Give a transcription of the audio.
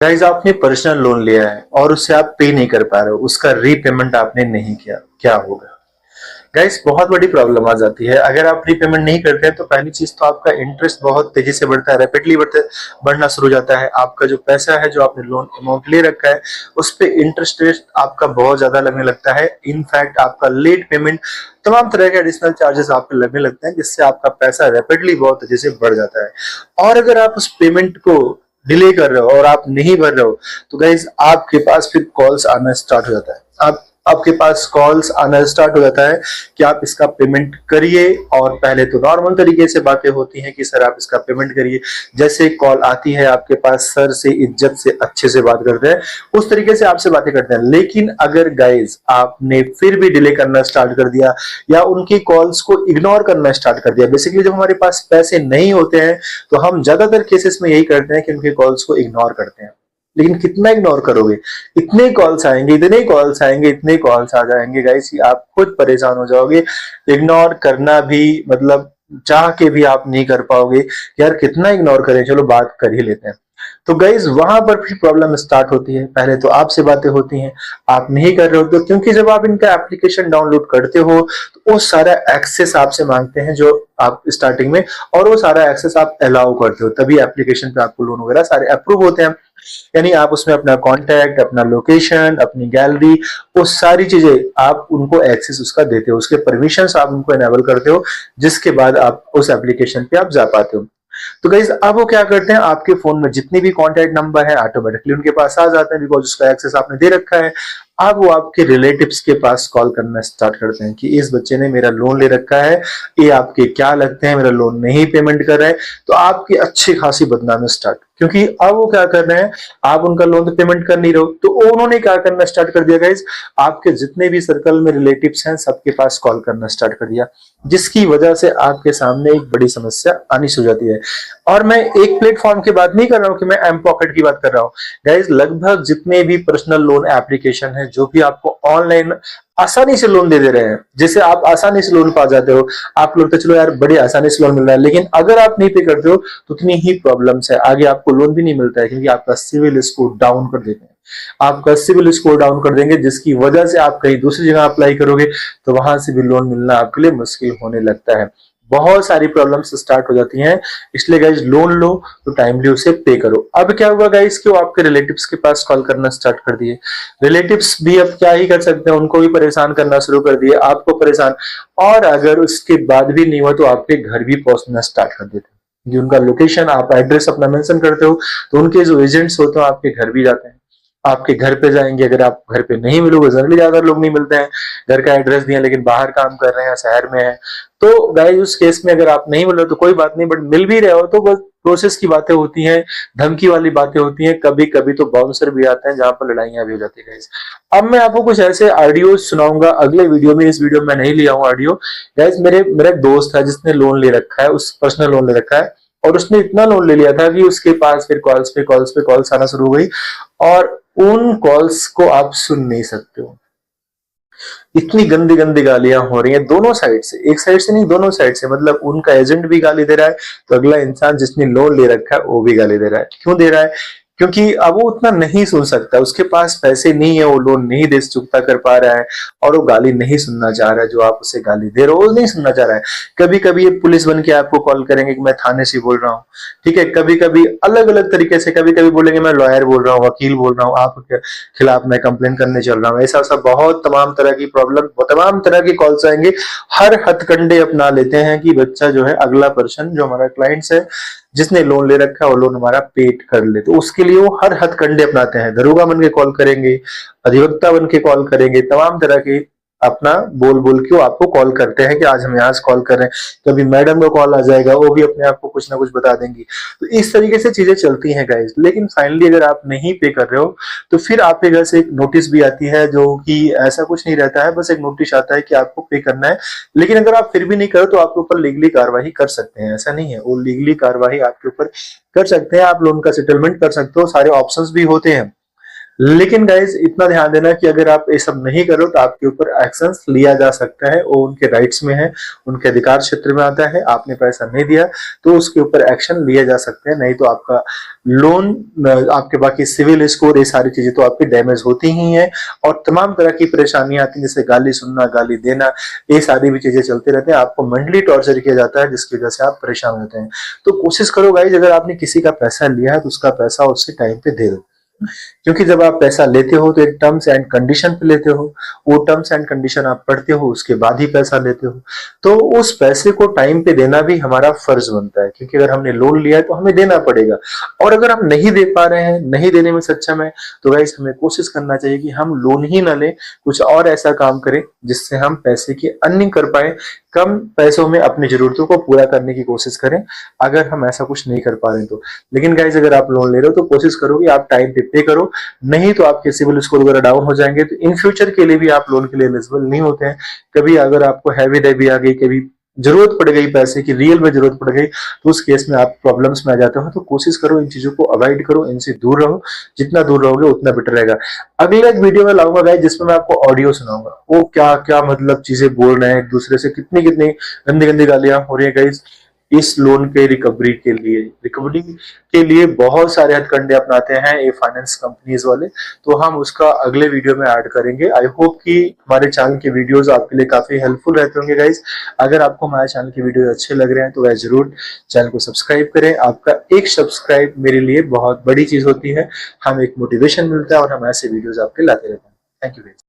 Guys आपने personal loan लिया है और उससे आप पे नहीं कर पा रहे हो, उसका रीपेमेंट आपने नहीं किया, क्या होगा? गाइस बहुत बड़ी प्रॉब्लम आ जाती है। अगर आप रीपेमेंट नहीं करते हैं तो पहली चीज तो आपका इंटरेस्ट बहुत तेजी से बढ़ता है, रैपिडली बढ़ना शुरू हो जाता है। आपका जो पैसा है, जो आपने लोन अमाउंट ले रखा है, उस पे इंटरेस्ट रेट आपका बहुत ज्यादा लगने लगता है। इनफैक्ट आपका लेट पेमेंट, तमाम तरह के एडिशनल चार्जेस आपके लगने लगते हैं, जिससे आपका पैसा रैपिडली बहुत तेजी से बढ़ जाता है। और अगर आप उस पेमेंट को डिले कर रहे हो और आप नहीं भर रहे हो, तो गाइज आपके पास फिर कॉल्स आना स्टार्ट हो जाता है। आपके पास कॉल्स आना स्टार्ट हो जाता है कि आप इसका पेमेंट करिए। और पहले तो नॉर्मल तरीके से बातें होती हैं कि सर आप इसका पेमेंट करिए। जैसे कॉल आती है आपके पास, सर से इज्जत से अच्छे से बात करते हैं, उस तरीके से आपसे बातें करते हैं। लेकिन अगर गाइज आपने फिर भी डिले करना स्टार्ट कर दिया या उनकी कॉल्स को इग्नोर करना स्टार्ट कर दिया, बेसिकली जब हमारे पास पैसे नहीं होते हैं तो हम ज्यादातर केसेस में यही करते हैं कि उनके कॉल्स को इग्नोर करते हैं। लेकिन कितना इग्नोर करोगे? इतने कॉल्स आएंगे, इतने कॉल्स आएंगे, इतने कॉल्स आ जाएंगे गाइस कि आप खुद परेशान हो जाओगे। इग्नोर करना भी मतलब चाह के भी आप नहीं कर पाओगे। यार कितना इग्नोर करें, चलो बात कर ही लेते हैं। तो गाइज वहां पर फिर प्रॉब्लम स्टार्ट होती है। पहले तो आपसे बातें होती हैं, आप नहीं कर रहे हो तो, क्योंकि जब आप इनका एप्लीकेशन डाउनलोड करते हो तो वो सारा एक्सेस आपसे मांगते हैं जो आप स्टार्टिंग में, और वो सारा एक्सेस आप अलाउ करते हो, तभी एप्लीकेशन पे आपको लोन वगैरह सारे अप्रूव होते हैं। यानी आप उसमें अपना कॉन्टैक्ट, अपना लोकेशन, अपनी गैलरी, वो सारी चीजें आप उनको एक्सेस उसका देते हो, उसके परमिशंस आप उनको एनेबल करते हो, जिसके बाद आप उस एप्लीकेशन पे आप जा पाते हो। तो गाइज अब वो क्या करते हैं, आपके फोन में जितनी भी कॉन्टैक्ट नंबर है ऑटोमेटिकली उनके पास आ जाते हैं, बिकॉज उसका एक्सेस आपने दे रखा है। अब वो आपके रिलेटिव्स के पास कॉल करना स्टार्ट करते हैं कि इस बच्चे ने मेरा लोन ले रखा है, ये आपके क्या लगते हैं, मेरा लोन नहीं पेमेंट कर रहे हैं। तो आपकी अच्छी खासी बदनामी स्टार्ट, क्योंकि अब वो क्या कर रहे हैं, आप उनका लोन तो पेमेंट कर नहीं रहे हो, तो उन्होंने क्या करना स्टार्ट कर दिया गाइज, आपके जितने भी सर्कल में रिलेटिव्स हैं सबके पास कॉल करना स्टार्ट कर दिया, जिसकी वजह से आपके सामने एक बड़ी समस्या आनी शुरू हो जाती है। और मैं एक प्लेटफॉर्म की बात नहीं कर रहा हूं कि मैं एम पॉकेट की बात कर रहा हूं। गाइज लगभग जितने भी पर्सनल लोन एप्लीकेशन है जो भी आपको ऑनलाइन आसानी से लोन दे रहे हैं, जैसे आप आसानी से लोन पा जाते हो, आप लोग तो चलो यार बड़ी आसानी से लोन मिल रहा है, लेकिन अगर आप नहीं पे करते हो तो उतनी ही प्रॉब्लम्स है, आगे आपको लोन भी नहीं मिलता है, क्योंकि आपका सिविल स्कोर डाउन कर देते हैं। आपका सिविल स्कोर डाउन कर देंगे, जिसकी वजह से आप कहीं दूसरी जगह अप्लाई करोगे तो वहां से भी लोन मिलना आपके लिए मुश्किल होने लगता है। बहुत सारी प्रॉब्लम्स स्टार्ट हो जाती हैं। इसलिए गाइज लोन लो तो टाइमली उसे पे करो। अब क्या हुआ गाइज कि वो आपके रिलेटिव्स के पास कॉल करना स्टार्ट कर दिए। रिलेटिव्स भी अब क्या ही कर सकते हैं, उनको भी परेशान करना शुरू कर दिए, आपको परेशान। और अगर उसके बाद भी नहीं हुआ तो आपके घर भी पहुंचना स्टार्ट कर देते हैं। उनका लोकेशन, आप एड्रेस अपना मेंशन करते हो तो उनके जो एजेंट्स होते हैं आपके घर भी जाते हैं, आपके घर पे जाएंगे। अगर आप घर पे नहीं मिलोगे, जनरली ज्यादा लोग नहीं मिलते हैं, घर का एड्रेस दिया लेकिन बाहर काम कर रहे हैं, शहर में है, तो गाइस उस केस में अगर आप नहीं मिल रहे हो तो कोई बात नहीं, बट मिल भी रहे हो तो बस प्रोसेस की बातें होती हैं, धमकी वाली बातें होती हैं, कभी कभी तो बाउंसर भी आते हैं जहां पर लड़ाइयां भी हो जाती है गाइस। अब मैं आपको कुछ ऐसे ऑडियो सुनाऊंगा अगले वीडियो में, इस वीडियो में मैं नहीं लिया हूँ ऑडियो। गाइस मेरा एक दोस्त है जिसने लोन ले रखा है, उस पर्सनल लोन ले रखा है, और उसने इतना लोन ले लिया था कि उसके पास फिर कॉल्स पे कॉल्स पे कॉल्स आना शुरू हो गई, और उन कॉल्स को आप सुन नहीं सकते हो। इतनी गंदी गंदी गालियां हो रही हैं दोनों साइड से, एक साइड से नहीं दोनों साइड से, मतलब उनका एजेंट भी गाली दे रहा है, तो अगला इंसान जिसने लोन ले रखा है वो भी गाली दे रहा है। क्यों दे रहा है? क्योंकि अब वो उतना नहीं सुन सकता, उसके पास पैसे नहीं है, वो लोन नहीं दे चुकता कर पा रहा है, और वो गाली नहीं सुनना चाह रहा है, जो आप उसे गाली दे रहे हो वो नहीं सुनना चाह रहा है। कभी कभी ये पुलिस बन के आपको कॉल करेंगे कि मैं थाने से बोल रहा हूँ, ठीक है, कभी कभी अलग अलग तरीके से, कभी कभी बोलेंगे मैं लॉयर बोल रहा हूँ, वकील बोल रहा हूँ, आपके खिलाफ मैं कंप्लेन करने चल रहा हूँ, ऐसा सब बहुत तमाम तरह की प्रॉब्लम, तमाम तरह की कॉल्स आएंगे। हर हथकंडे अपना लेते हैं कि बच्चा जो है, अगला पर्सन जो हमारा क्लाइंट्स है जिसने लोन ले रखा है वो लोन हमारा पेड कर ले, तो उसके लिए वो हर हथकंडे अपनाते हैं। दरोगा बन के कॉल करेंगे, अधिवक्ता बन के कॉल करेंगे, तमाम तरह के अपना बोल बोल के वो आपको कॉल करते हैं कि आज हम यहाँ से कॉल कर रहे हैं, कभी मैडम का कॉल आ जाएगा, वो भी अपने आप को कुछ ना कुछ बता देंगी। तो इस तरीके से चीजें चलती हैं गाइस। लेकिन फाइनली अगर आप नहीं पे कर रहे हो तो फिर आपके घर से एक नोटिस भी आती है, जो कि ऐसा कुछ नहीं रहता है, बस एक नोटिस आता है कि आपको पे करना है। लेकिन अगर आप फिर भी नहीं करो तो आपके ऊपर लीगली कार्रवाई कर सकते हैं, ऐसा नहीं है, वो लीगली कार्रवाई आपके ऊपर कर सकते हैं, आप लोन का सेटलमेंट कर सकते हो, सारे ऑप्शंस भी होते हैं। लेकिन गाइज इतना ध्यान देना कि अगर आप ये सब नहीं करो तो आपके ऊपर एक्शंस लिया जा सकता है, वो उनके राइट्स में है, उनके अधिकार क्षेत्र में आता है। आपने पैसा नहीं दिया तो उसके ऊपर एक्शन लिए जा सकते हैं, नहीं तो आपका लोन, आपके बाकी सिविल स्कोर, ये सारी चीजें तो आपकी डैमेज होती ही है और तमाम तरह की परेशानियां आती हैं, जैसे गाली सुनना, गाली देना, ये सारी भी चीजें चलते रहते हैं। आपको मेंटली टॉर्चर किया जाता है जिसकी वजह से आप परेशान होते हैं। तो कोशिश करो गाइज, अगर आपने किसी का पैसा लिया है तो उसका पैसा उससे टाइम पे दे दो, क्योंकि जब आप पैसा लेते हो तो एक टर्म्स एंड कंडीशन पे लेते हो, वो टर्म्स एंड कंडीशन आप पढ़ते हो, उसके बाद ही पैसा लेते हो। तो उस पैसे को टाइम पे देना भी हमारा फर्ज बनता है, क्योंकि अगर हमने लोन लिया है तो हमें देना पड़ेगा। और अगर हम नहीं दे पा रहे हैं, नहीं देने में सक्षम है, तो गाइस हमें कोशिश करना चाहिए कि हम लोन ही ना लें, कुछ और ऐसा काम करें जिससे हम पैसे की अर्निंग कर पाए, कम पैसों में अपनी जरूरतों को पूरा करने की कोशिश करें, अगर हम ऐसा कुछ नहीं कर पा रहे तो। लेकिन गाइज अगर आप लोन ले रहे हो तो कोशिश करो कि आप टाइम पे करो, नहीं तो आपके सिविल स्कोर वगैरह डाउन हो जाएंगे, तो इन फ्यूचर के लिए भी आप लोन के लिए एलिजिबल नहीं होते हैं। कभी अगर आपको हैवी डेवी आ गई, कभी जरूरत पड़ गई पैसे की, रियल में जरूरत पड़ गई, तो उस केस में आप प्रॉब्लम्स में आ जाते हो। तो कोशिश करो इन चीजों को अवॉइड करो, इनसे दूर रहो, जितना दूर रहोगे उतना बेटर रहेगा। अगले एक वीडियो में लाऊंगा गाइस जिसमें मैं आपको ऑडियो सुनाऊंगा, वो क्या क्या मतलब चीजें बोल रहे हैं एक दूसरे से, कितनी कितनी गंदी गंदी गालियां हो रही है गाइस। इस लोन के रिकवरी के लिए बहुत सारे हथकंडे अपनाते हैं ये फाइनेंस कंपनीज वाले, तो हम उसका अगले वीडियो में ऐड करेंगे। आई होप कि हमारे चैनल के वीडियोस आपके लिए काफी हेल्पफुल रहते होंगे गाइस। अगर आपको हमारे चैनल के वीडियो अच्छे लग रहे हैं तो गाइस जरूर चैनल को सब्सक्राइब करें। आपका एक सब्सक्राइब मेरे लिए बहुत बड़ी चीज होती है, हमें एक मोटिवेशन मिलता है और हम ऐसे वीडियोस आपके लाते रहते हैं। Thank you guys.